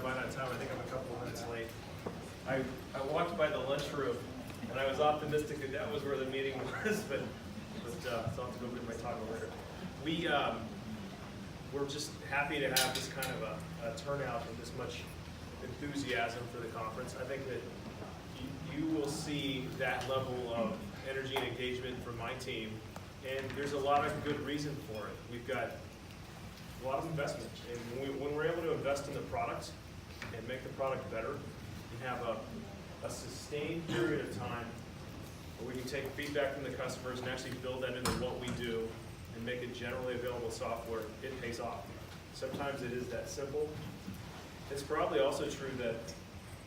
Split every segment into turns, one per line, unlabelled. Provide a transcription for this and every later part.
by that time. I think I'm a couple of minutes late. I walked by the lunchroom, and I was optimistic that was where the meeting was, but so I'll have to go get my toggle later. We're just happy to have this kind of a turnout and this much enthusiasm for the conference. I think that you will see that level of energy and engagement from my team, and there's a lot of good reason for it. We've got a lot of investment, and when we're able to invest in the product and make the product better and have a sustained period of time where we can take feedback from the customers and actually build that into what we do and make it generally available software, it pays off. Sometimes it is that simple. It's probably also true that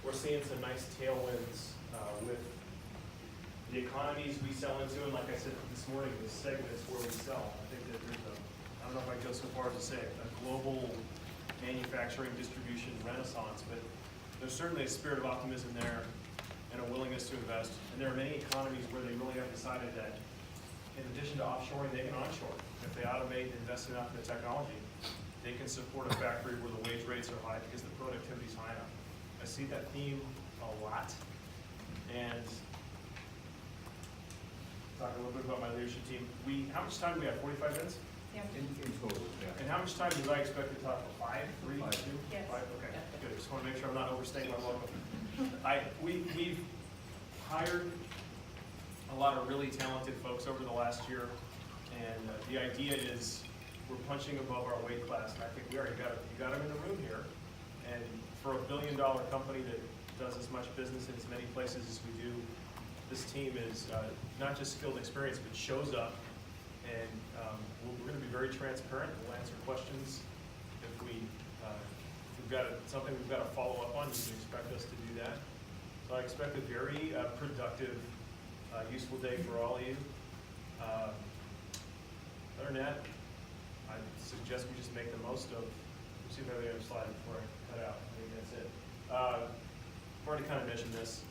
we're seeing some nice tailwinds with the economies we sell into, and like I said this morning, the segments where we sell. I think that there's I don't know if I go so far as to say a global manufacturing distribution renaissance, but there's certainly a spirit of optimism there and a willingness to invest. And there are many economies where they really have decided that in addition to offshoring, they can onshore. If they automate and invest enough in the technology, they can support a factory where the wage rates are high because the productivity is high enough. I see that theme a lot. And talking a little bit about my leadership team, how much time do we have? 45 minutes?
Yeah.
In total, yeah.
And how much time do I expect to talk for? 5, 3, 2?
Yes.
5? Okay, good. Just want to make sure I'm not overstaying my welcome. We've hired a lot of really talented folks over the last year, and the idea is we're punching above our weight class, and I think we already got them in the room here. And for a billion-dollar company that does as much business in as many places as we do, this team is not just skilled experience, but shows up. And we're going to be very transparent. We'll answer questions. If we've got something we've got to follow up on, you can expect us to do that. So I expect a very productive, useful day for all of you. Other than that, I suggest we just make the most of. Let's see if I have any other slide before I cut out. I think that's it. I've already kind of mentioned this.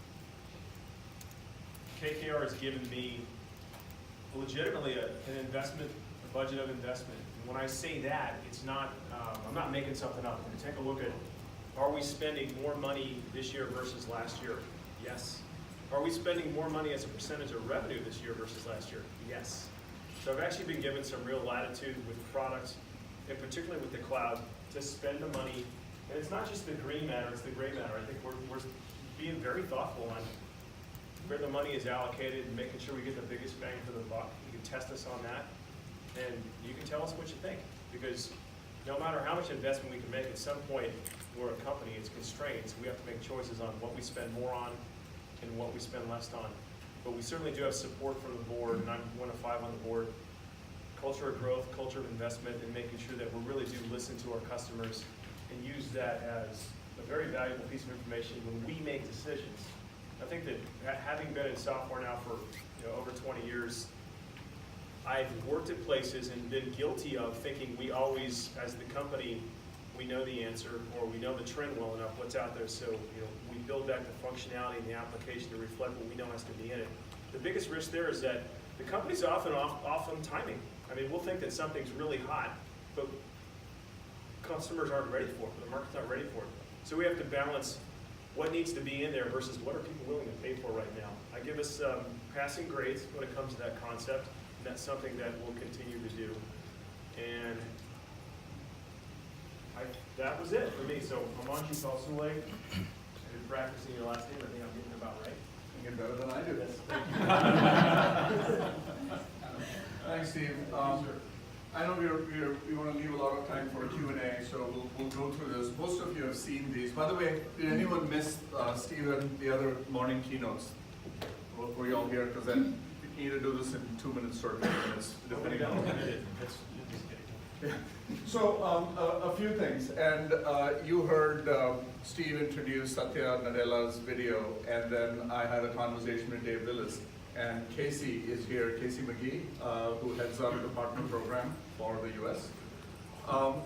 KKR has given me legitimately an investment, a budget of investment. And when I say that, it's not, I'm not making something up. Take a look at, are we spending more money this year versus last year? Yes. Are we spending more money as a percentage of revenue this year versus last year? Yes. So I've actually been given some real latitude with products, and particularly with the cloud, to spend the money. And it's not just the green matter, it's the gray matter. I think we're being very thoughtful on where the money is allocated and making sure we get the biggest bang for the buck. You can test us on that, and you can tell us what you think. Because no matter how much investment we can make, at some point, we're a company, it's constrained, so we have to make choices on what we spend more on and what we spend less on. But we certainly do have support from the board, and I'm 1 of 5 on the board. Culture of growth, culture of investment, and making sure that we really do listen to our customers and use that as a very valuable piece of information when we make decisions. I think that having been in software now for over 20 years, I've worked at places and been guilty of thinking we always, as the company, we know the answer or we know the trend well enough, what's out there, so we build back the functionality and the application to reflect what we know has to be in it. The biggest risk there is that the company's often off on timing. I mean, we'll think that something's really hot, but customers aren't ready for it, the market's not ready for it. So we have to balance what needs to be in there versus what are people willing to pay for right now. I give us passing grades when it comes to that concept, and that's something that we'll continue to do. And that was it for me. So Amanji Salsule, I've been practicing your last name. I think I'm getting it about right.
You get better than I do.
Yes.
Thanks, Steve. I know we want to leave a lot of time for Q&A, so we'll go through this. Most of you have seen these. By the way, did anyone miss Steve and the other morning keynotes? Were you all here? Because then you need to do this in 2 minutes or 3 minutes, depending on. So a few things, and you heard Steve introduce Satya Nadella's video, and then I had a conversation with Dave Willis. And Casey is here, Casey McGee, who heads up the partner program for the US.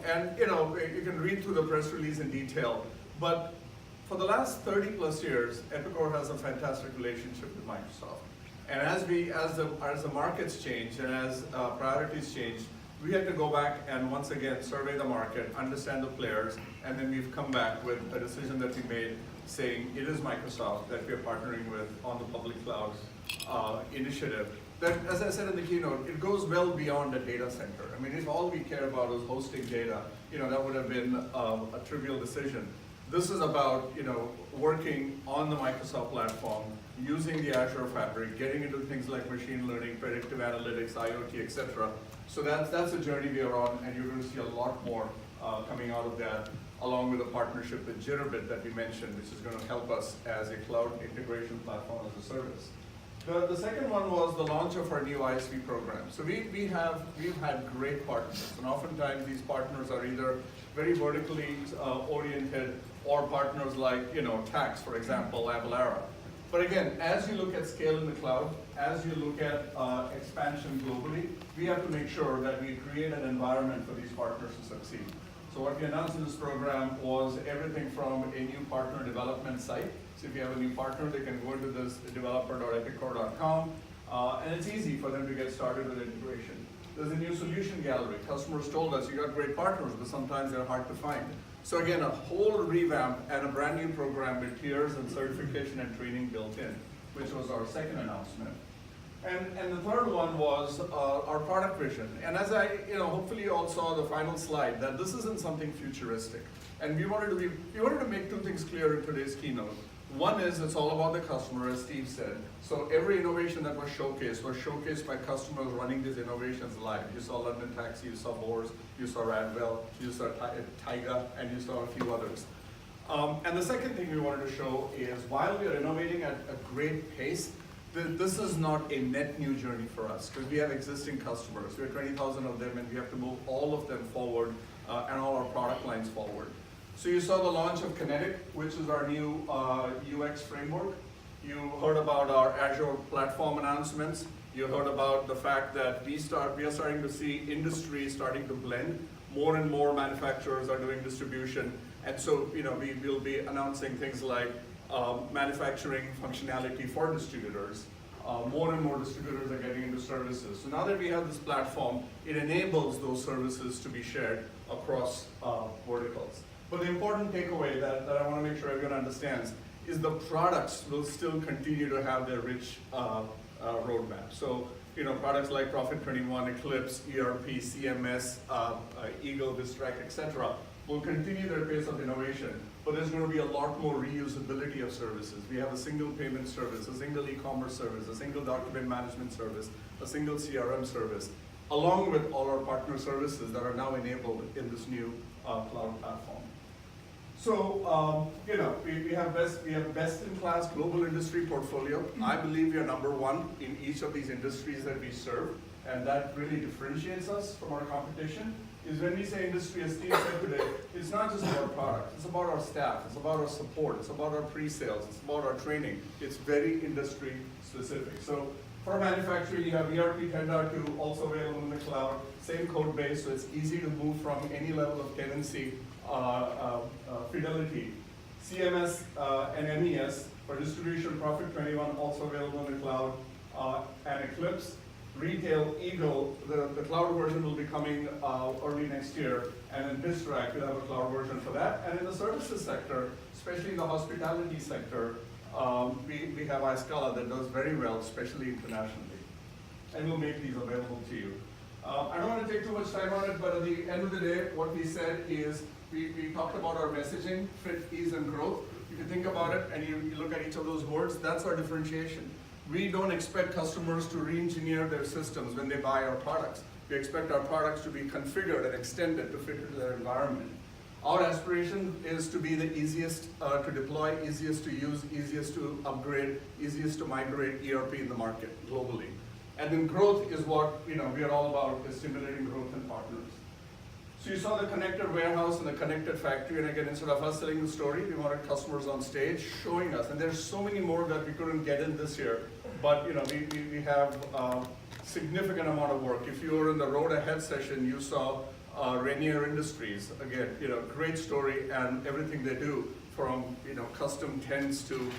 And you can read through the press release in detail, but for the last 30 plus years, Epicor has a fantastic relationship with Microsoft. And as the markets change and as priorities change, We had to go back and once again survey the market, understand the players, and then we've come back with a decision that we made saying it is Microsoft that we are partnering with on the public cloud initiative. That, as I said in the keynote, it goes well beyond a data center. I mean, if all we care about is hosting data, that would have been a trivial decision. This is about, working on the Microsoft platform, using the Azure Fabric, getting into things like machine learning, predictive analytics, IoT, etc. So that's a journey we are on, and you're going to see a lot more coming out of that, along with a partnership with Jitterbit that we mentioned, which is going to help us as a cloud integration platform as a service. The second one was the launch of our new ISV program. So we've had great partners, and oftentimes these partners are either very vertically oriented or partners like tax, for example, Avalara. But again, as you look at scale in the cloud, as you look at expansion globally, we have to make sure that we create an environment for these partners to succeed. So what we announced in this program was everything from a new partner development site. So if you have a new partner, they can go into this developer.epicor.com, and it's easy for them to get started with integration. There's a new solution gallery. Customers told us, you got great partners, but sometimes they're hard to find. So again, a whole revamp and a brand new program with tiers and certification and training built in, which was our second announcement. And the third one was our product vision. And as hopefully you all saw the final slide, that this isn't something futuristic. And we wanted to make two things clear in today's keynote. One is it's all about the customer, as Steve said. So every innovation that was showcased by customers running these innovations live. You saw London Taxi, you saw Bors, you saw Radwell, you saw Taiga, and you saw a few others. And the second thing we wanted to show is while we are innovating at a great pace, this is not a net new journey for us, because we have existing customers. We have 20,000 of them, and we have to move all of them forward and all our product lines forward. So you saw the launch of Kinetic, which is our new UX framework. You heard about our Azure platform announcements. You heard about the fact that we are starting to see industry starting to blend. More and more manufacturers are doing distribution. And so we will be announcing things like manufacturing functionality for distributors. More and more distributors are getting into services. So now that we have this platform, it enables those services to be shared across verticals. But the important takeaway that I want to make sure everyone understands is the products will still continue to have their rich roadmap. So products like Profit 21, Eclipse, ERP, CMS, Eagle, Distract, etc. will continue their pace of innovation, but there's going to be a lot more reusability of services. We have a single payment service, a single e-commerce service, a single document management service, a single CRM service, along with all our partner services that are now enabled in this new cloud platform. So, we have best-in-class global industry portfolio. I believe we are number one in each of these industries that we serve, and that really differentiates us from our competition. Is when we say industry, as Steve said today, it's not just about products, it's about our staff, it's about our support, it's about our pre-sales, it's about our training. It's very industry specific. So for manufacturing, you have ERP 10.2 also available in the cloud, same code base, so it's easy to move from any level of tenancy, fidelity. CMS and MES for distribution, Profit 21 also available in the cloud, and Eclipse. Retail, Eagle, the cloud version will be coming early next year, and in Distract, we'll have a cloud version for that. And in the services sector, especially in the hospitality sector, we have iScala that does very well, especially internationally. And we'll make these available to you. I don't want to take too much time on it, but at the end of the day, what we said is, we talked about our messaging, fit, ease, and growth. If you think about it and you look at each of those words, that's our differentiation. We don't expect customers to re-engineer their systems when they buy our products. We expect our products to be configured and extended to fit into their environment. Our aspiration is to be the easiest to deploy, easiest to use, easiest to upgrade, easiest to migrate ERP in the market globally. And then growth is what we are all about, is stimulating growth in partners. So you saw the connected warehouse and the connected factory, and again, instead of us telling the story, we wanted customers on stage showing us. And there's so many more that we couldn't get in this year, but we have a significant amount of work. If you were in the Road Ahead session, you saw Rainier Industries. Again, great story, and everything they do from custom tents to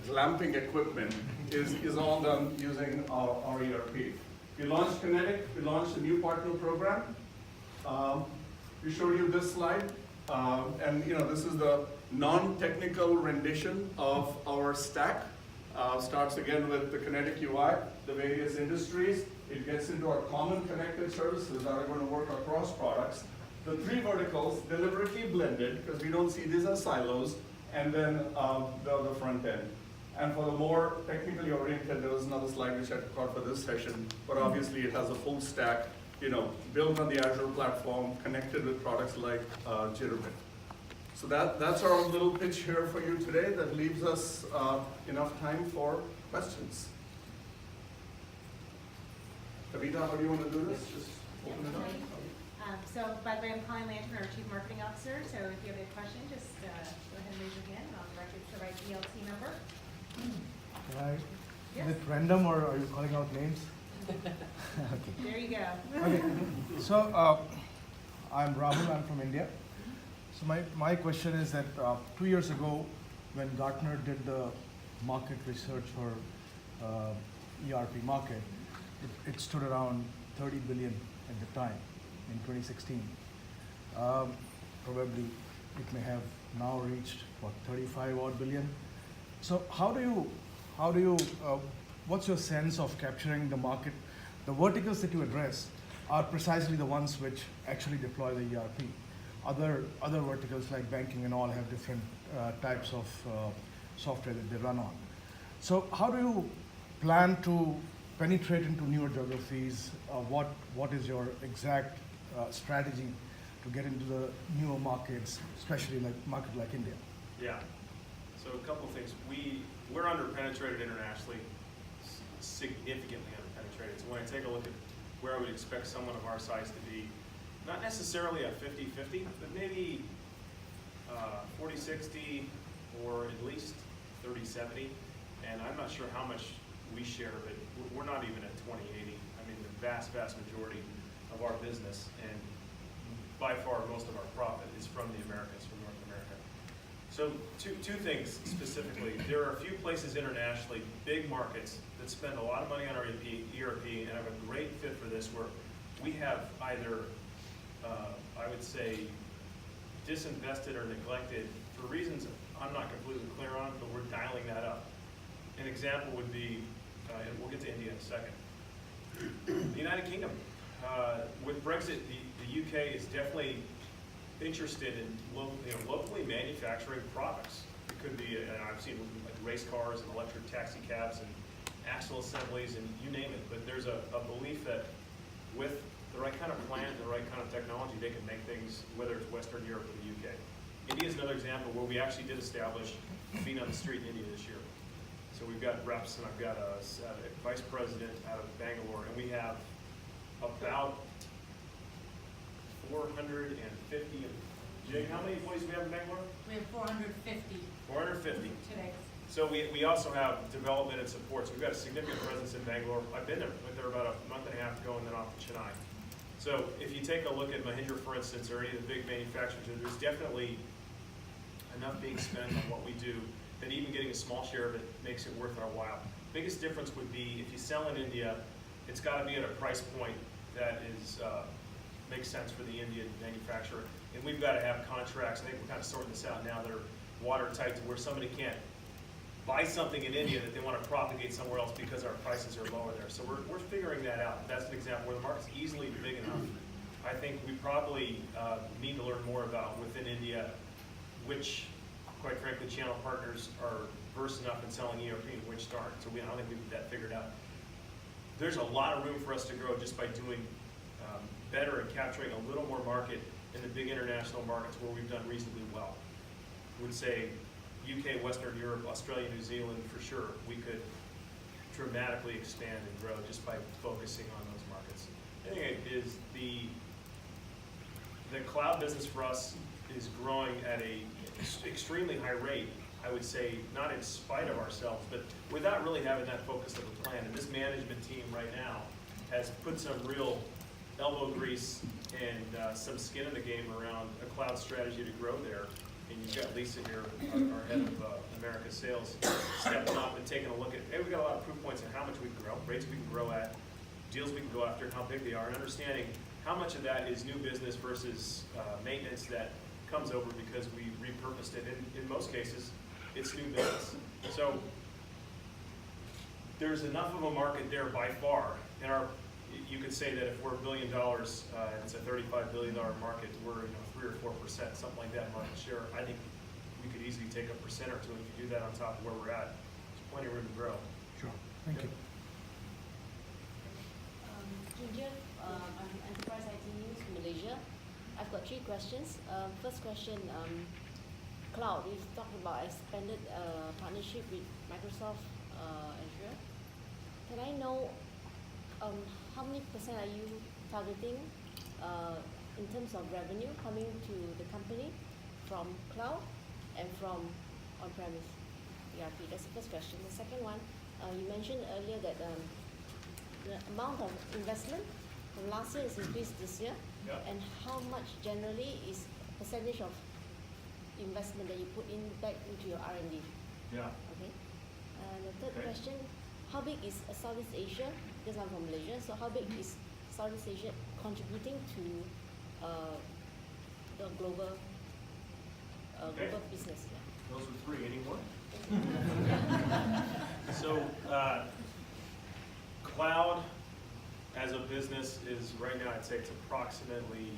glamping equipment is all done using our ERP. We launched Kinetic, we launched a new partner program. We showed you this slide, and this is the non-technical rendition of our stack. Starts again with the Kinetic UI, the various industries. It gets into our common connected services that are going to work across products. The three verticals, deliberately blended, because we don't see these as silos, and then the front end. And for the more technically oriented, there was another slide which I took out for this session, but obviously it has a full stack, built on the Azure platform, connected with products like Jitterbit. So that's our little pitch here for you today. That leaves us enough time for questions. Kavita, how do you want to do this? Just open it up.
So, by the way, I'm Colleen Lantern, our Chief Marketing Officer, so if you have any question, just go ahead and raise your hand, and I'll direct you to the right ELT number.
Is it random or are you calling out names? Okay.
There you go.
Okay. So I'm Rahul. I'm from India. So my question is that 2 years ago, when Gartner did the market research for ERP market, it stood around 30 billion at the time in 2016. Probably it may have now reached what 35 odd billion. So how do you what's your sense of capturing the market? The verticals that you address are precisely the ones which actually deploy the ERP. Other verticals like banking and all have different types of software that they run on. So how do you plan to penetrate into newer geographies? What is your exact strategy to get into the newer markets, especially like market like India?
Yeah. So a couple of things. We're underpenetrated internationally, significantly underpenetrated. So when I take a look at where I would expect someone of our size to be, not necessarily a 50-50, but maybe 40-60 or at least 30-70. And I'm not sure how much we share, but we're not even at 20-80. I mean, the vast majority of our business and by far most of our profit is from the Americas, from North America. So two things specifically. There are a few places internationally, big markets, that spend a lot of money on our ERP and have a great fit for this, where we have either, I would say, disinvested or neglected for reasons I'm not completely clear on, but we're dialing that up. An example would be, and we'll get to India in a second, the United Kingdom. With Brexit, the UK is definitely interested in locally manufacturing products. It could be, I've seen like race cars and electric taxi cabs and axle assemblies and you name it, but there's a belief that with the right kind of plant, the right kind of technology, they can make things, whether it's Western Europe or the UK. India is another example where we actually did establish feet on the street in India this year. So we've got reps, and I've got a vice president out of Bangalore, and we have about 450. Jay, how many employees do we have in Bangalore?
We have 450
450.
today.
So we also have development and support. So we've got a significant presence in Bangalore. I've been there. Went there about a month and a half ago and then off to Chennai. So if you take a look at Mahindra, for instance, or any of the big manufacturers, there's definitely enough being spent on what we do that even getting a small share of it makes it worth our while. Biggest difference would be if you sell in India, it's got to be at a price point that is makes sense for the Indian manufacturer. And we've got to have contracts. I think we're kind of sorting this out now that are watertight to where somebody can't buy something in India that they want to propagate somewhere else because our prices are lower there. So we're figuring that out. That's an example where the market's easily big enough. I think we probably need to learn more about within India which, quite frankly, channel partners are versed enough in selling ERP and which aren't. So I don't think we've got that figured out. There's a lot of room for us to grow just by doing better and capturing a little more market in the big international markets where we've done reasonably well. I would say UK, Western Europe, Australia, New Zealand, for sure, we could dramatically expand and grow just by focusing on those markets. I think it is the cloud business for us is growing at a extremely high rate, I would say, not in spite of ourselves, but without really having that focus of a plan. And this management team right now has put some real elbow grease and some skin in the game around a cloud strategy to grow there. And you've got Lisa here, our head of America Sales, stepping up and taking a look at, hey, we've got a lot of proof points on how much we can grow, rates we can grow at, deals we can go after and how big they are, and understanding how much of that is new business versus maintenance that comes over because we repurposed it. In most cases, it's new business. So there's enough of a market there by far. And you could say that if we're $1 billion, and it's a $35 billion market, we're 3 or 4%, something like that market share. I think we could easily take 1% or 2 if you do that on top of where we're at. There's plenty of room to grow.
Sure. Thank you.
Ginger, I'm Enterprise IT News, Malaysia. I've got 3 questions. First question, cloud. You've talked about expanded partnership with Microsoft Azure. Can I know how many % are you targeting in terms of revenue coming to the company from cloud and from on-premise ERP? That's the first question. The second one, you mentioned earlier that the amount of investment from last year is increased this year, and how much generally is percentage of investment that you put in back into your R&D?
Yeah.
Okay. And the third
Okay.
question, how big is Southeast Asia? Because I'm from Malaysia, so how big is Southeast Asia contributing to the global global business? Yeah.
Those are 3. Any more? So, cloud as a business is right now, I'd say it's approximately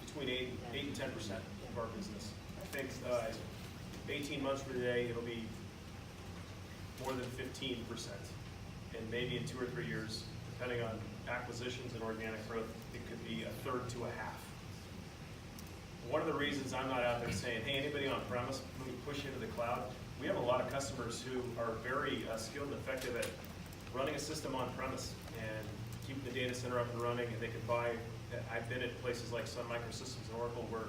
between 8 and 10% of our business. I think 18 months from today, it'll be more than 15%. And maybe in 2 or 3 years, depending on acquisitions and organic growth, it could be 1/3 to 1/2. One of the reasons I'm not out there saying, hey, anybody on premise, when we push into the cloud, we have a lot of customers who are very skilled and effective at running a system on premise and keeping the data center up and running, and they can buy, I've been at places like Sun Microsystems and Oracle where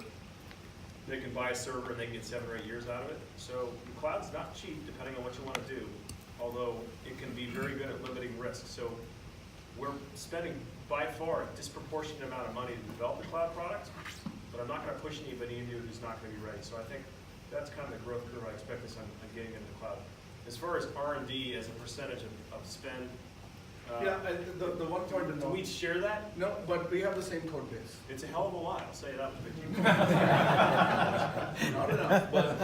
they can buy a server and they can get 7 or 8 years out of it. So the cloud's not cheap depending on what you want to do, although it can be very good at limiting risk. So we're spending by far a disproportionate amount of money to develop the cloud product, but I'm not going to push anybody into it who's not going to be ready. So I think that's kind of the growth curve I expect us on getting into the cloud. As far as R&D as a percentage of spend,
Yeah, the one point to
do
note.
we share that?
No, but we have the same code base.
It's a hell of a lot, I'll say that.
Not enough, but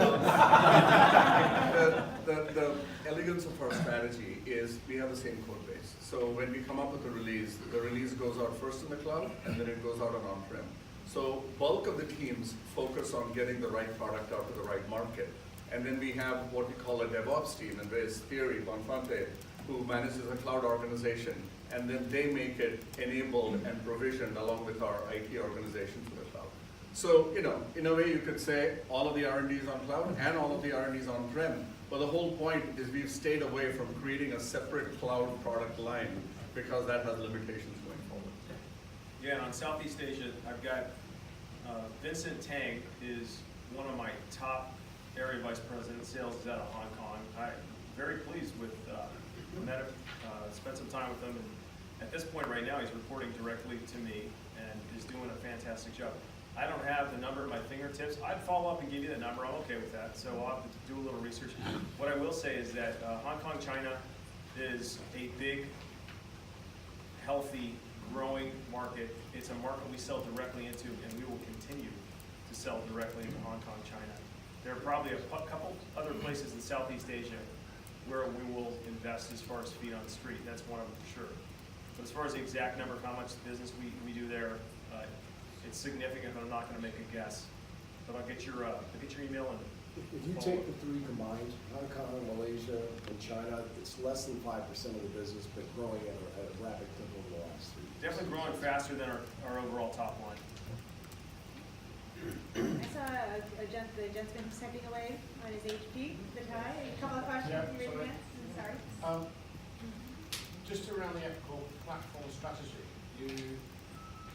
the elegance of our strategy is we have the same code base. So when we come up with a release, the release goes out first in the cloud, and then it goes out on-prem. So bulk of the teams focus on getting the right product out to the right market. And then we have what we call a DevOps team, and there's Thierry Bonfante, who manages a cloud organization, and then they make it enabled and provisioned along with our IT organization to the cloud. So, in a way you could say all of the R&D is on cloud and all of the R&D is on-prem. But the whole point is we've stayed away from creating a separate cloud product line because that has limitations going forward.
Yeah, and on Southeast Asia, I've got Vincent Tang is one of my top area vice president sales is out of Hong Kong. I'm very pleased with met him, spent some time with him, and at this point right now he's reporting directly to me and is doing a fantastic job. I don't have the number at my fingertips. I'd follow up and give you the number. I'm okay with that. So I'll have to do a little research. What I will say is that Hong Kong, China is a big, healthy, growing market. It's a market we sell directly into, and we will continue to sell directly into Hong Kong, China. There are probably a couple other places in Southeast Asia where we will invest as far as feet on the street. That's one of them for sure. But as far as the exact number of how much business we do there, it's significant, but I'm not going to make a guess. But I'll get your email and.
If you take the 3 combined, Hong Kong, Malaysia, and China, it's less than 5% of the business, but growing at a rapid clip over the last 3 years.
Definitely growing faster than our overall top line.
I saw the gentleman stepping away on his HP, the tie. A couple of questions,
Yeah,
you raised your
sorry.
hands? I'm sorry.
Just around the Epicor platform strategy,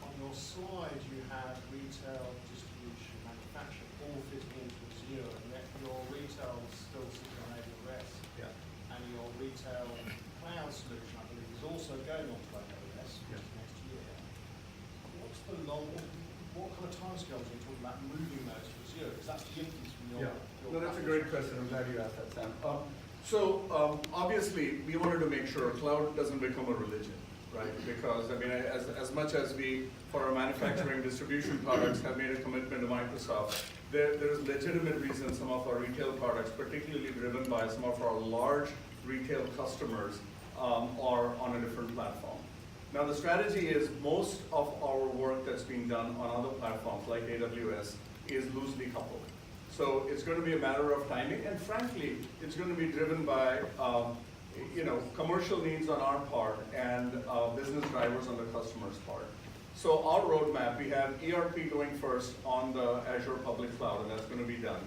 on your slide you have retail, distribution, manufacture all fitting into Azure, and yet your retail is still sitting on AWS.
Yeah.
And your retail cloud solution, I believe, is also going on to AWS next year. What's the what kind of timescales are you talking about moving those to Azure? Because that's the inference from your.
Yeah, no, that's a great question. I'm glad you asked that, Sam. So obviously, we wanted to make sure cloud doesn't become a religion, right? Because I mean, as much as we, for our manufacturing distribution products, have made a commitment to Microsoft, there's legitimate reasons some of our retail products, particularly driven by some of our large retail customers, are on a different platform. Now the strategy is most of our work that's being done on other platforms like AWS is loosely coupled. So it's going to be a matter of timing, and frankly, it's going to be driven by commercial needs on our part and business drivers on the customer's part. So our roadmap, we have ERP going first on the Azure public cloud, and that's going to be done.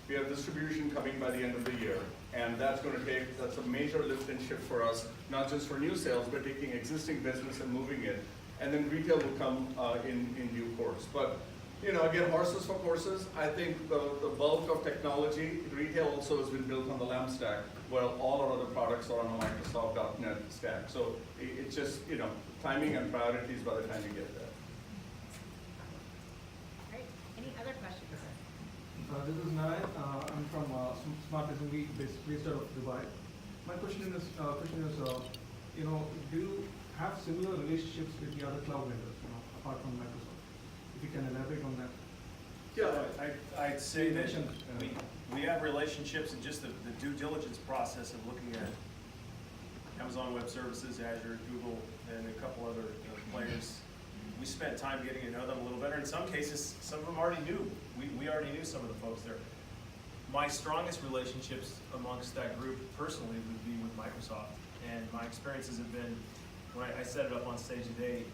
We have distribution coming by the end of the year, and that's a major lift and shift for us, not just for new sales, but taking existing business and moving it. And then retail will come in due course. But again, horses for courses. I think the bulk of technology, retail also has been built on the LAMP stack, while all our other products are on the Microsoft.NET stack. So it's just, timing and priorities by the time you get there.
Great. Any other questions?
This is Narayan. I'm from Smart SMB based out of Dubai. My question is, do you have similar relationships with the other cloud vendors, apart from Microsoft? If you can elaborate on that.
Yeah, I'd say that we have relationships, and just the due diligence process of looking at Amazon Web Services, Azure, Google, and a couple other players. We spent time getting to know them a little better. In some cases, some of them already knew. We already knew some of the folks there. My strongest relationships amongst that group personally would be with Microsoft. And my experiences have been, when I set it up on stage today,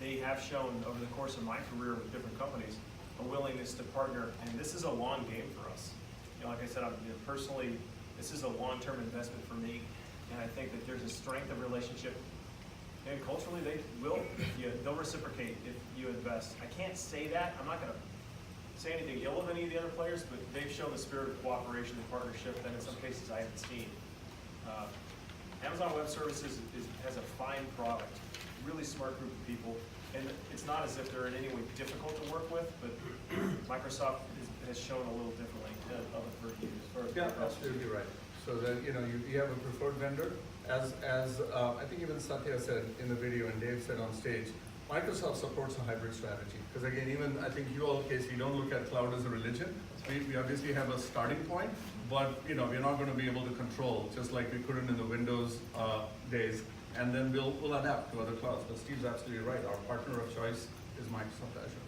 they have shown over the course of my career with different companies a willingness to partner. And this is a long game for us. Like I said, personally, this is a long-term investment for me. And I think that there's a strength of relationship. And culturally, they'll reciprocate if you invest. I can't say that. I'm not going to say anything ill of any of the other players, but they've shown the spirit of cooperation and partnership that in some cases I haven't seen. Amazon Web Services has a fine product, really smart group of people, and it's not as if they're in any way difficult to work with, but Microsoft has shown a little differently of it for years.
Yeah, absolutely right. So that you have a preferred vendor. As I think even Satya said in the video and Dave said on stage, Microsoft supports a hybrid strategy. Because again, even I think you all, Casey, don't look at cloud as a religion. We obviously have a starting point, but we're not going to be able to control, just like we couldn't in the Windows days. And then we'll adapt to other clouds. But Steve's absolutely right. Our partner of choice is Microsoft Azure.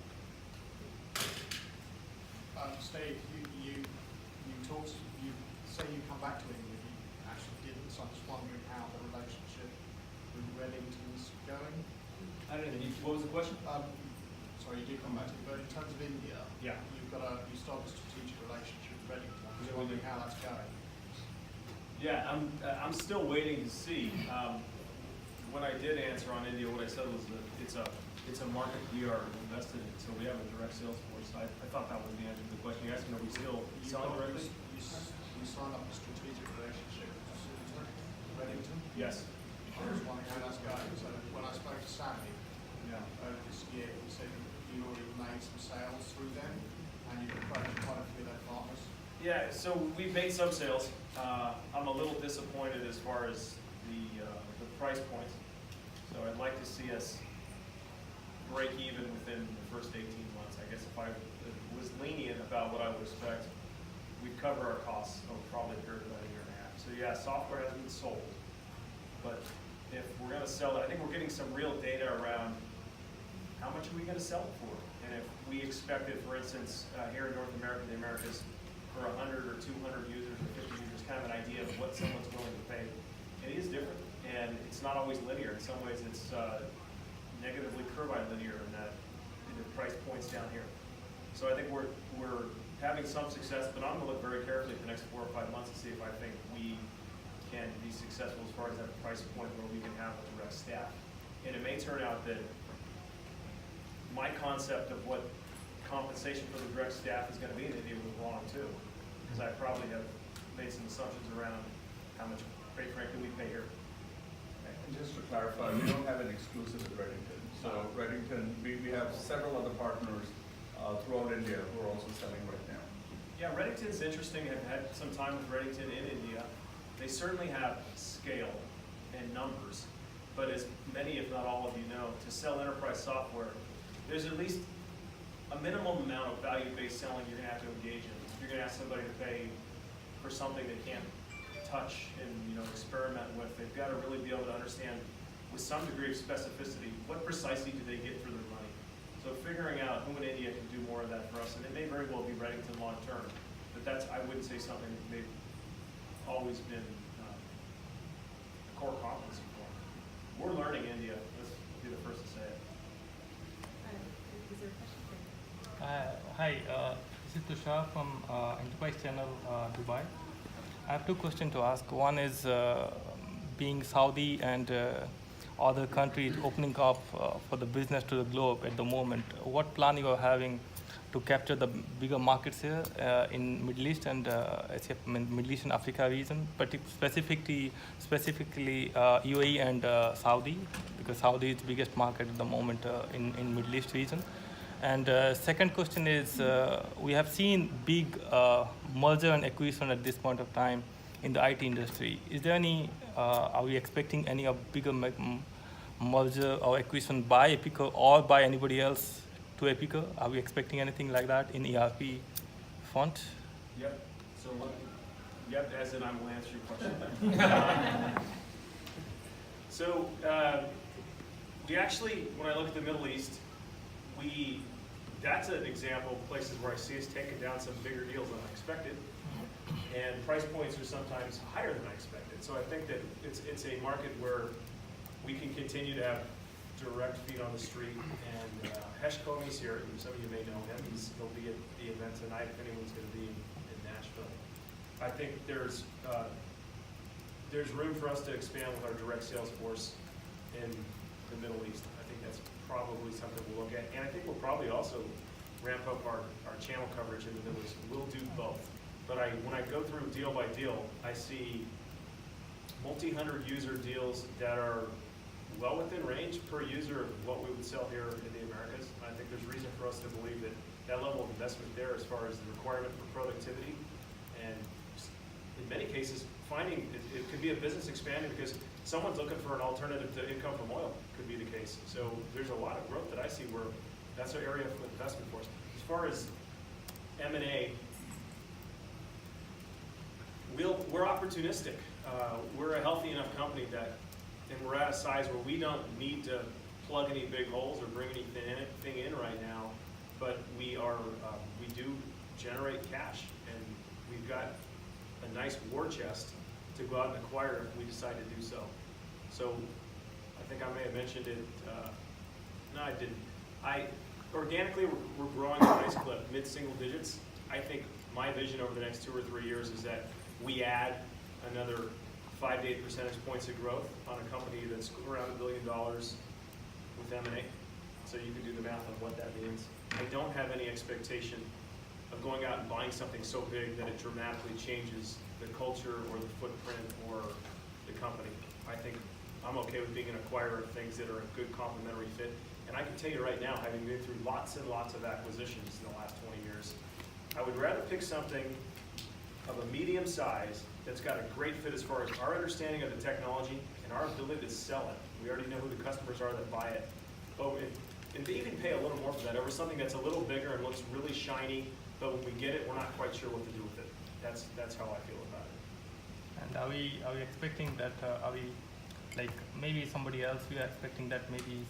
Steve, you say you come back to India, you actually didn't, so I'm just wondering how the relationship with Reddington's going.
I don't know, what was the question?
Sorry, you did come back to it, but in terms of India,
Yeah.
you started a strategic relationship with Reddington. I'm just wondering how that's going.
Yeah, I'm still waiting to see. When I did answer on India, what I said was that it's a market we are invested in, so we have a direct sales force. I thought that was the answer to the question. You asked me, are we still selling directly?
You signed up a strategic relationship with Reddington.
Yes.
I was wondering how that's going. So when I spoke to Sammy this year, he said you already made some sales through them, and you've approached quite a few of their partners.
Yeah, so we've made some sales. I'm a little disappointed as far as the price points. So I'd like to see us break even within the first 18 months. I guess if I was lenient about what I would expect, we'd cover our costs over probably a period of about a year and a half. So yeah, software has been sold. But if we're going to sell it, I think we're getting some real data around how much are we going to sell it for. And if we expected, for instance, here in North America, the Americas, for 100 or 200 users or 50 users, kind of an idea of what someone's willing to pay. It is different, and it's not always linear. In some ways, it's negatively curvilinear in that the price points down here. So I think we're having some success, but I'm going to look very carefully for the next 4 or 5 months to see if I think we can be successful as far as that price point where we can have a direct staff. And it may turn out that my concept of what compensation for the direct staff is going to be in India was wrong too, because I probably have made some assumptions around how much, quite frankly, we pay here.
And just to clarify, we don't have an exclusive with Reddington. So Reddington, we have several other partners throughout India who are also selling right now.
Yeah, Reddington's interesting. I've had some time with Reddington in India. They certainly have scale and numbers, but as many, if not all of you know, to sell enterprise software, there's at least a minimum amount of value-based selling you're gonna have to engage in. You're gonna ask somebody to pay for something they can't touch and experiment with. They've got to really be able to understand with some degree of specificity what precisely do they get for their money. So figuring out who in India can do more of that for us, and it may very well be Reddington long term, but that's, I wouldn't say something that they've always been a core competency for. We're learning India. Let's be the first to say it.
Is there a question for
Hi, this is Tushar from Enterprise Channel, Dubai. I have two questions to ask. One is being Saudi and other countries opening up for the business to the globe at the moment. What plan you are having to capture the bigger markets here in Middle East and Middle East and Africa region, specifically UAE and Saudi, because Saudi is the biggest market at the moment in Middle East region. And second question is, we have seen big merger and acquisition at this point of time in the IT industry. Is there any, are we expecting any bigger merger or acquisition by Epicor or by anybody else to Epicor? Are we expecting anything like that in ERP front?
Yep. So, yep, as in I will answer your question. So, we actually, when I look at the Middle East, that's an example of places where I see us taking down some bigger deals than I expected, and price points are sometimes higher than I expected. So I think that it's a market where we can continue to have direct feet on the street. And Hesh Comey's here, and some of you may know him. He'll be at the event tonight if anyone's going to be in Nashville. I think there's room for us to expand with our direct sales force in the Middle East. I think that's probably something we'll look at. And I think we'll probably also ramp up our channel coverage in the Middle East. We'll do both. But when I go through deal by deal, I see multi-hundred user deals that are well within range per user of what we would sell here in the Americas. I think there's reason for us to believe that that level of investment there as far as the requirement for productivity, and in many cases finding it could be a business expanding because someone's looking for an alternative to income from oil, could be the case. So there's a lot of growth that I see where that's an area of investment for us. As far as M&A, we're opportunistic. We're a healthy enough company and we're at a size where we don't need to plug any big holes or bring anything in right now, but we do generate cash, and we've got a nice war chest to go out and acquire if we decide to do so. So I think I may have mentioned it. No, I didn't. Organically, we're growing at a nice clip, mid-single digits. I think my vision over the next 2 or 3 years is that we add another 5 to 8 percentage points of growth on a company that's around $1 billion with M&A. So you can do the math on what that means. I don't have any expectation of going out and buying something so big that it dramatically changes the culture or the footprint or the company. I think I'm okay with being an acquirer of things that are a good complementary fit. And I can tell you right now, having been through lots and lots of acquisitions in the last 20 years, I would rather pick something of a medium size that's got a great fit as far as our understanding of the technology and our ability to sell it. We already know who the customers are that buy it. But and to even pay a little more for that over something that's a little bigger and looks really shiny, but when we get it, we're not quite sure what to do with it. That's how I feel about it.
And are we expecting that, are we, like maybe somebody else, we are expecting that maybe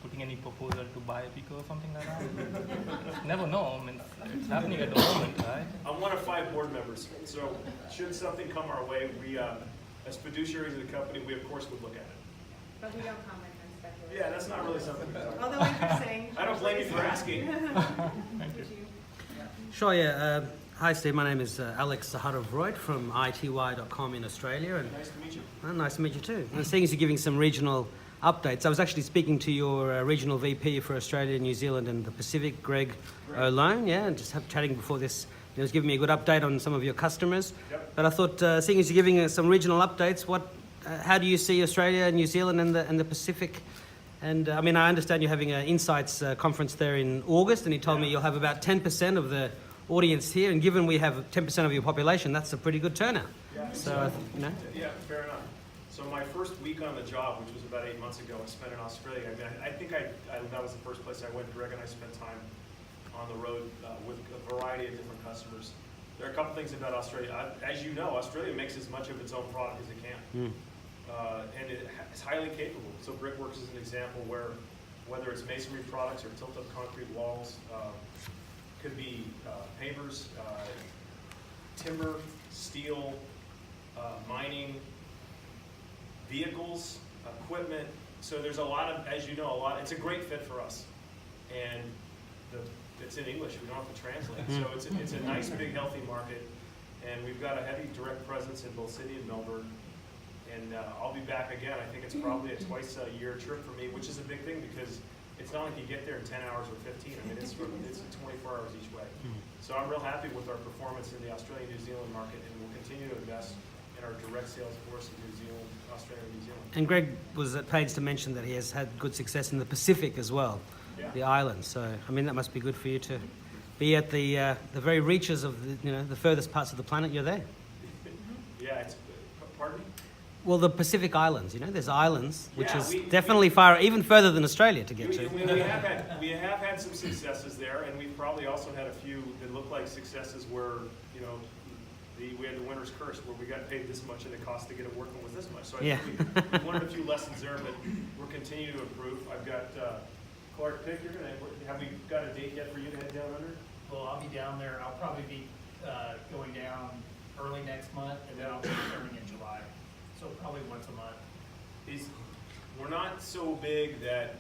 putting any proposal to buy Epicor or something like that? Never know, I mean, it's happening at the moment, right?
I'm one of 5 board members, so should something come our way, we, as fiduciaries of the company, we of course would look at it.
But we don't comment on speculation.
Yeah, that's not really something we talk about.
Although interesting.
I don't blame you for asking.
Thank you.
Sure, yeah. Hi, Steve. My name is Alex Zaharov-Reutt from ity.com in Australia. And
Nice to meet you.
nice to meet you too. And seeing as you're giving some regional updates, I was actually speaking to your regional VP for Australia, New Zealand and the Pacific, Greg O'Lone, yeah, and just chatting before this. He was giving me a good update on some of your customers.
Yep.
But I thought, seeing as you're giving some regional updates, how do you see Australia, New Zealand and the Pacific? And I mean, I understand you're having an Insights conference there in August, and he told me you'll have about 10% of the audience here, and given we have 10% of your population, that's a pretty good turnout.
Yeah.
So, you know.
Yeah, fair enough. So my first week on the job, which was about 8 months ago, I spent in Australia. I mean, I think that was the first place I went. Greg and I spent time on the road with a variety of different customers. There are a couple things about Australia. As you know, Australia makes as much of its own product as it can. And it's highly capable. So Brickworks is an example where whether it's masonry products or tilt-up concrete walls, could be pavers, timber, steel, mining, vehicles, equipment. So there's a lot of, as you know, it's a great fit for us. And it's in English, we don't have to translate. So it's a nice, big, healthy market. And we've got a heavy direct presence in both Sydney and Melbourne. And I'll be back again. I think it's probably a twice-a-year trip for me, which is a big thing because it's not like you get there in 10 hours or 15. I mean, it's 24 hours each way. So I'm real happy with our performance in the Australia-New Zealand market, and we'll continue to invest in our direct sales force in New Zealand, Australia, and New Zealand.
And Greg was at pains to mention that he has had good success in the Pacific as well, the islands. So, I mean, that must be good for you to be at the very reaches of the furthest parts of the planet. You're there.
Yeah, pardon me?
Well, the Pacific Islands, there's islands, which
Yeah,
is
we
definitely even further than Australia to get to.
We have had some successes there, and we've probably also had a few that look like successes where, we had the winner's curse, where we got paid this much and the cost to get it working was this much. So I think we've learned a few lessons there, but we're continuing to improve. I've got Clark Pick. Have we got a date yet for you to head down under?
Well, I'll be down there. I'll probably be going down early next month, and then I'll be returning in July. So probably once a month.
We're not so big that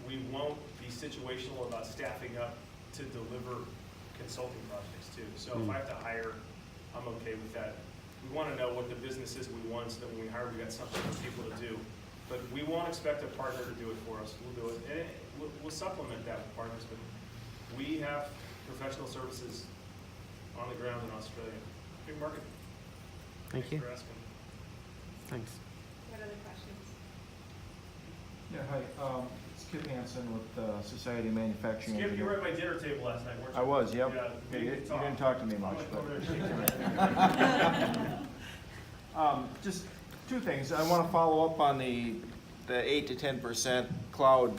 we won't be situational about staffing up to deliver consulting projects too. So if I have to hire, I'm okay with that. We want to know what the business is we want, so that when we hire, we got something for people to do. But we won't expect a partner to do it for us. We'll do it, and we'll supplement that with partners. But we have professional services on the ground in Australia. Big market.
Thank you.
Thanks for asking.
Thanks.
What other questions?
Yeah, hi. It's Kip Hansen with Society of Manufacturing
Skip, you
Engineers.
were at my dinner table last night, weren't you?
I was, yep.
Yeah,
You didn't talk to me much, but. Just two things. I want to follow up on the 8 to 10% cloud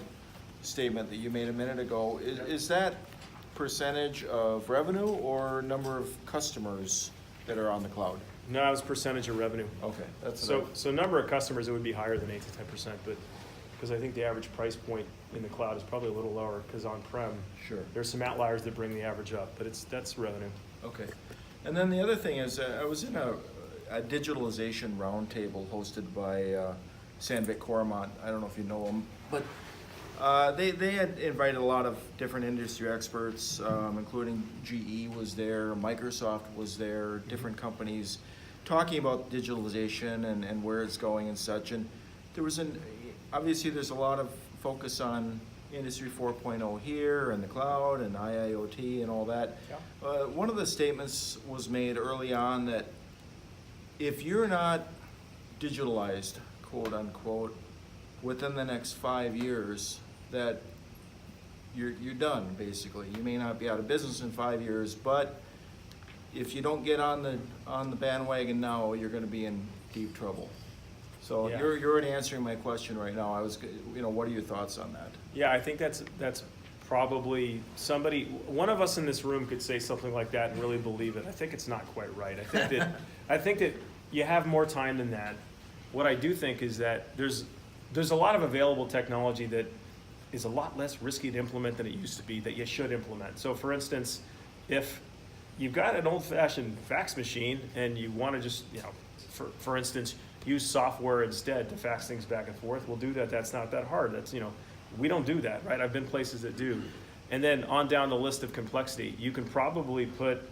statement that you made a minute ago. Is that percentage of revenue or number of customers that are on the cloud?
No, it was percentage of revenue.
Okay, that's
So number of customers, it would be higher than 8 to 10%, but because I think the average price point in the cloud is probably a little lower, because on-prem,
sure.
there's some outliers that bring the average up, but that's revenue.
Okay. And then the other thing is, I was in a digitalization roundtable hosted by Sandvik Coromant. I don't know if you know them, but they had invited a lot of different industry experts, including GE was there, Microsoft was there, different companies talking about digitalization and where it's going and such. And there was obviously there's a lot of focus on Industry 4.0 here and the cloud and IIoT and all that. Yeah. One of the statements was made early on that if you're not digitalized, quote unquote, within the next 5 years, that you're done, basically. You may not be out of business in 5 years, but if you don't get on the bandwagon now, you're going to be in deep trouble. So yeah. You're already answering my question right now. What are your thoughts on that?
Yeah, I think that's probably one of us in this room could say something like that and really believe it. I think it's not quite right. I think that you have more time than that. What I do think is that there's a lot of available technology that is a lot less risky to implement than it used to be that you should implement. So for instance, if you've got an old-fashioned fax machine and you want to just, for instance, use software instead to fax things back and forth, we'll do that. That's not that hard. We don't do that, right? I've been places that do. And then on down the list of complexity, you can probably put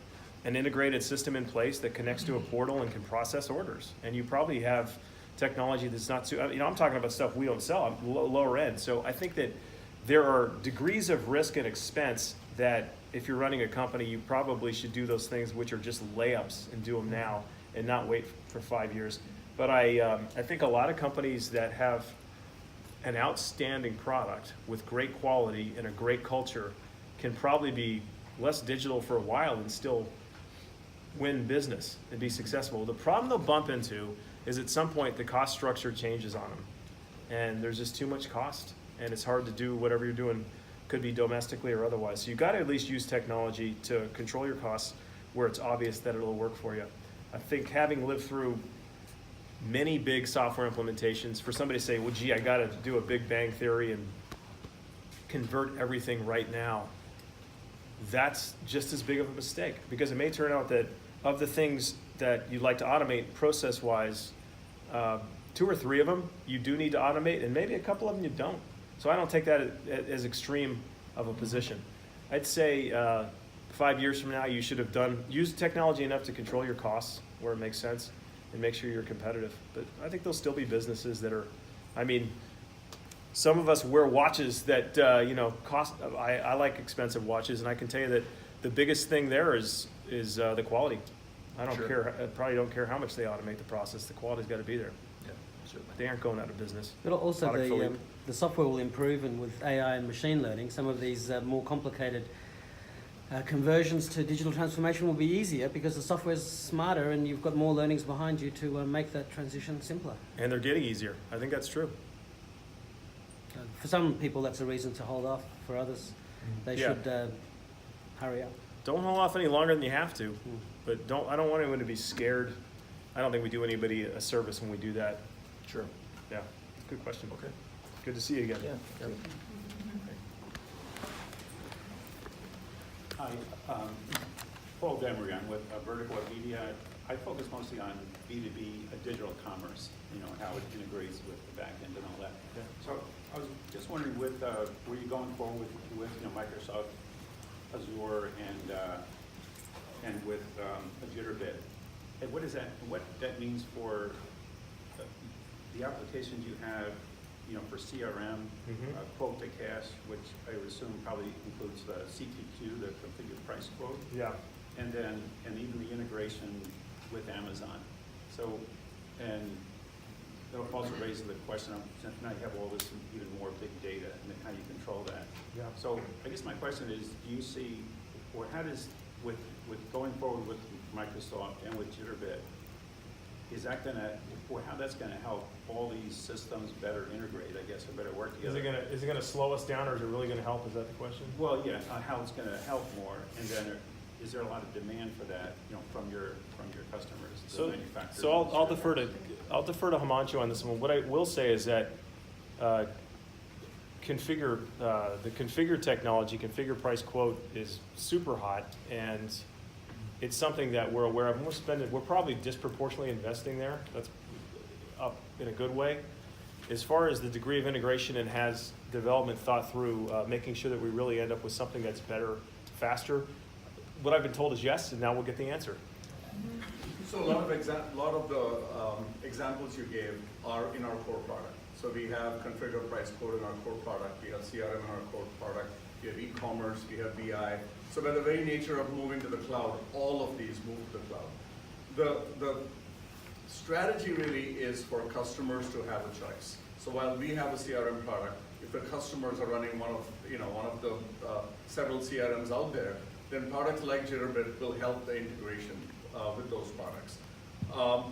an integrated system in place that connects to a portal and can process orders. And you probably have technology that's not too, I'm talking about stuff we don't sell, lower end. So I think that there are degrees of risk and expense that if you're running a company, you probably should do those things which are just layups and do them now and not wait for 5 years. But I think a lot of companies that have an outstanding product with great quality and a great culture can probably be less digital for a while and still win business and be successful. The problem they'll bump into is at some point the cost structure changes on them. And there's just too much cost, and it's hard to do whatever you're doing, could be domestically or otherwise. So you've got to at least use technology to control your costs where it's obvious that it'll work for you. I think having lived through many big software implementations, for somebody to say, well, gee, I got to do a Big Bang Theory and convert everything right now, that's just as big of a mistake, because it may turn out that of the things that you'd like to automate process-wise, 2 or 3 of them you do need to automate, and maybe a couple of them you don't. So I don't take that as extreme of a position. I'd say 5 years from now you should have used technology enough to control your costs where it makes sense and make sure you're competitive. But I think there'll still be businesses that are, I mean, some of us wear watches that cost. I like expensive watches, and I can tell you that the biggest thing there is the quality. I don't care. I probably don't care how much they automate the process. The quality's got to be there.
Yeah, certainly.
They aren't going out of business.
But also
Product
the software will improve, and with AI and machine learning, some of these more complicated conversions to digital transformation will be easier because the software is smarter and you've got more learnings behind you to make that transition simpler.
And they're getting easier. I think that's true.
For some people, that's a reason to hold off. For others, they
Yeah.
should hurry up.
Don't hold off any longer than you have to. But I don't want anyone to be scared. I don't think we do anybody a service when we do that.
Sure.
Yeah, good question.
Okay.
Good to see you again.
Yeah.
Hi, Paul Demrion with Vertical Media. I focus mostly on B2B digital commerce, how it integrates with the back end and all that.
Yeah.
So I was just wondering where you're going forward with Microsoft Azure and with Jitterbit. And what that means for the applications you have, for CRM, quote to cash, which I would assume probably includes the CTQ, the configured price quote,
Yeah.
and even the integration with Amazon. So, and that also raises the question of, since now you have all this even more big data, and then how you control that.
Yeah.
So I guess my question is, do you see, or how does, with going forward with Microsoft and with Jitterbit, is that gonna, or how that's gonna help all these systems better integrate, I guess, or better work together?
Is it gonna slow us down, or is it really gonna help? Is that the question?
Well, yeah, how it's gonna help more, and then is there a lot of demand for that, from your customers, the manufacturers?
So I'll defer to Himanshu on this one. What I will say is that the configure technology, configure price quote, is super hot, and it's something that we're aware of. And we're probably disproportionately investing there. That's up in a good way. As far as the degree of integration and has development thought through, making sure that we really end up with something that's better, faster, what I've been told is yes, and now we'll get the answer.
So a lot of the examples you gave are in our core product. So we have configure price quote in our core product. We have CRM in our core product. We have e-commerce. We have BI. So by the very nature of moving to the cloud, all of these move to the cloud. The strategy really is for customers to have a choice. So while we have a CRM product, if the customers are running one of the several CRMs out there, then products like Jitterbit will help the integration with those products.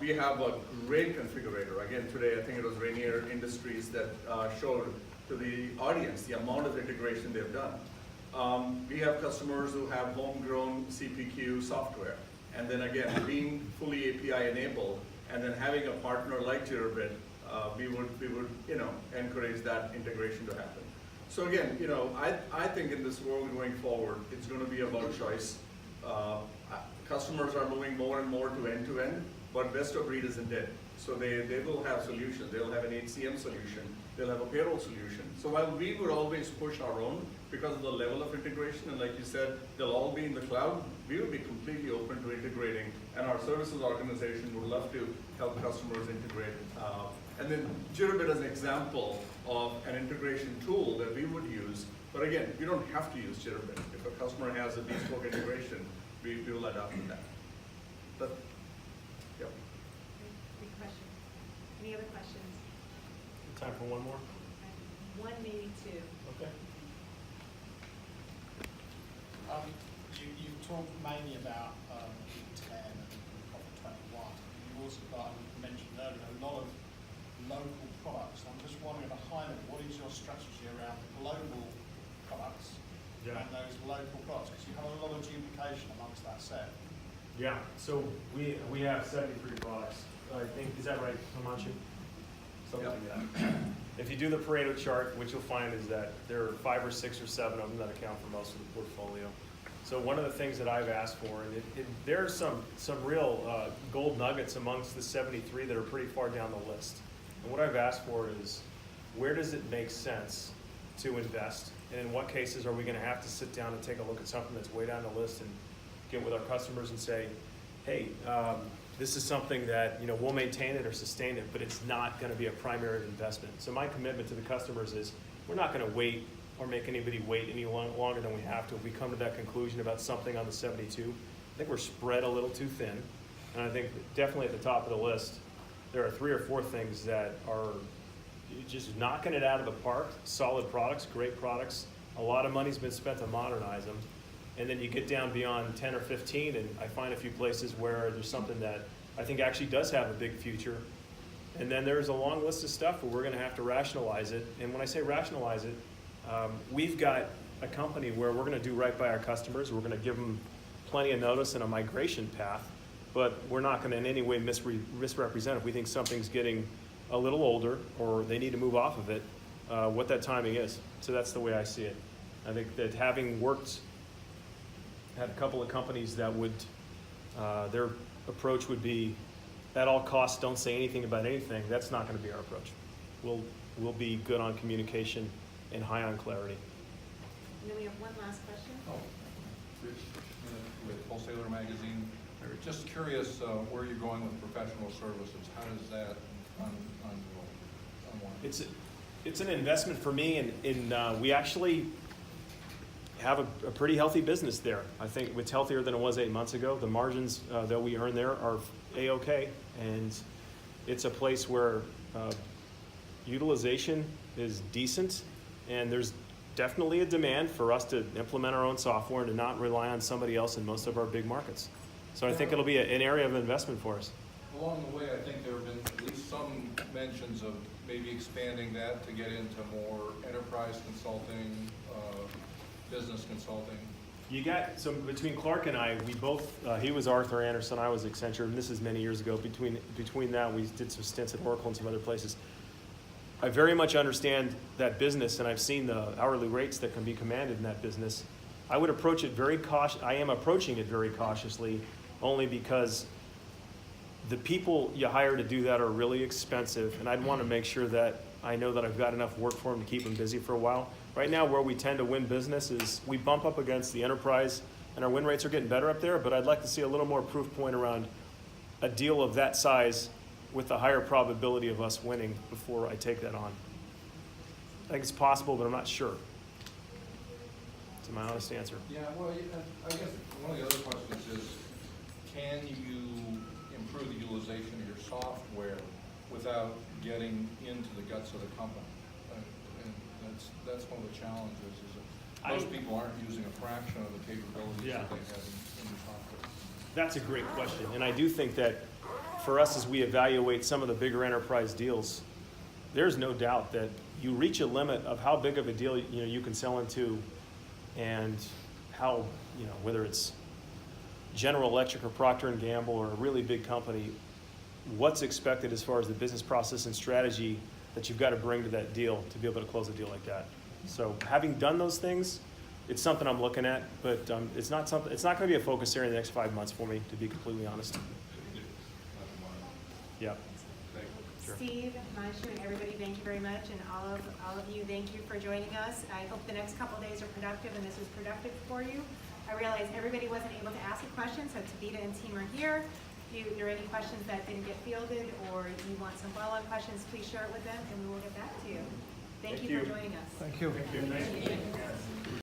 We have a great configurator. Again, today I think it was Rainier Industries that showed to the audience the amount of integration they've done. We have customers who have homegrown CPQ software, and then again, being fully API enabled, and then having a partner like Jitterbit, we would encourage that integration to happen. So again, I think in this world going forward, it's going to be about choice. Customers are moving more and more to end-to-end, but best of breed isn't dead. So they will have solutions. They'll have an HCM solution. They'll have a payroll solution. So while we would always push our own because of the level of integration, and like you said, they'll all be in the cloud, we would be completely open to integrating, and our services organization would love to help customers integrate. And then Jitterbit is an example of an integration tool that we would use. But again, you don't have to use Jitterbit. If a customer has a bespoke integration, we will adapt to that. But, yeah.
Good question. Any other questions?
Time for one more?
One, maybe two.
Okay.
You talked mainly about 10 and profit 21. You also got, you mentioned earlier, a lot of local products. I'm just wondering at a high level, what is your strategy around global products and those local products? Because you have a lot of duplication amongst that set.
Yeah, so we have 73 products. I think, is that right, Himanshu? Something like that. If you do the Pareto chart, what you'll find is that there are 5 or 6 or 7 of them that account for most of the portfolio. So one of the things that I've asked for, and there are some real gold nuggets amongst the 73 that are pretty far down the list. And what I've asked for is, where does it make sense to invest? And in what cases are we going to have to sit down and take a look at something that's way down the list and get with our customers and say, hey, this is something that, you know, we'll maintain it or sustain it, but it's not going to be a primary investment. So my commitment to the customers is we're not going to wait or make anybody wait any longer than we have to. If we come to that conclusion about something on the 72, I think we're spread a little too thin. And I think definitely at the top of the list, there are 3 or 4 things that are just knocking it out of the park. Solid products, great products. A lot of money's been spent to modernize them. And then you get down beyond 10 or 15, and I find a few places where there's something that I think actually does have a big future. And then there's a long list of stuff where we're going to have to rationalize it. And when I say rationalize it, we've got a company where we're going to do right by our customers. We're going to give them plenty of notice and a migration path, but we're not going to in any way misrepresent if we think something's getting a little older or they need to move off of it, what that timing is. So that's the way I see it. I think that having had a couple of companies that would, their approach would be, at all costs, don't say anything about anything. That's not going to be our approach. We'll be good on communication and high on clarity.
And then we have one last question.
Oh, Rich with Wholesaler Magazine. Just curious where you're going with professional services. How does that unwind?
It's an investment for me, and we actually have a pretty healthy business there. I think it's healthier than it was 8 months ago. The margins that we earn there are A-okay, and it's a place where utilization is decent, and there's definitely a demand for us to implement our own software and to not rely on somebody else in most of our big markets. So I think it'll be an area of investment for us.
Along the way, I think there have been at least some mentions of maybe expanding that to get into more enterprise consulting, business consulting.
You got, so between Clark and I, we both, he was Arthur Anderson, I was Accenture, and this is many years ago. Between that, we did some stints at Oracle and some other places. I very much understand that business, and I've seen the hourly rates that can be commanded in that business. I would approach it very I am approaching it very cautiously, only because the people you hire to do that are really expensive, and I'd want to make sure that I know that I've got enough work for them to keep them busy for a while. Right now, where we tend to win business is we bump up against the enterprise, and our win rates are getting better up there, but I'd like to see a little more proof point around a deal of that size with a higher probability of us winning before I take that on. I think it's possible, but I'm not sure. That's my honest answer.
Yeah, well, I guess one of the other questions is, can you improve the utilization of your software without getting into the guts of the company? And that's one of the challenges, is that most people aren't using a fraction of the capabilities that they have in the software.
That's a great question, and I do think that for us, as we evaluate some of the bigger enterprise deals, there's no doubt that you reach a limit of how big of a deal you can sell into, and how, whether it's General Electric or Procter & Gamble or a really big company, what's expected as far as the business process and strategy that you've got to bring to that deal to be able to close a deal like that. So having done those things, it's something I'm looking at, but it's not going to be a focus area in the next 5 months for me, to be completely honest. Yeah. Sure.
Steve, Himanshu, and everybody, thank you very much, and all of you, thank you for joining us. I hope the next couple of days are productive, and this was productive for you. I realize everybody wasn't able to ask a question, so Tabitha and team are here. If there are any questions that didn't get fielded, or you want some follow-up questions, please share it with them, and we will get back to you. Thank you for joining us.
Thank you.
Thank you.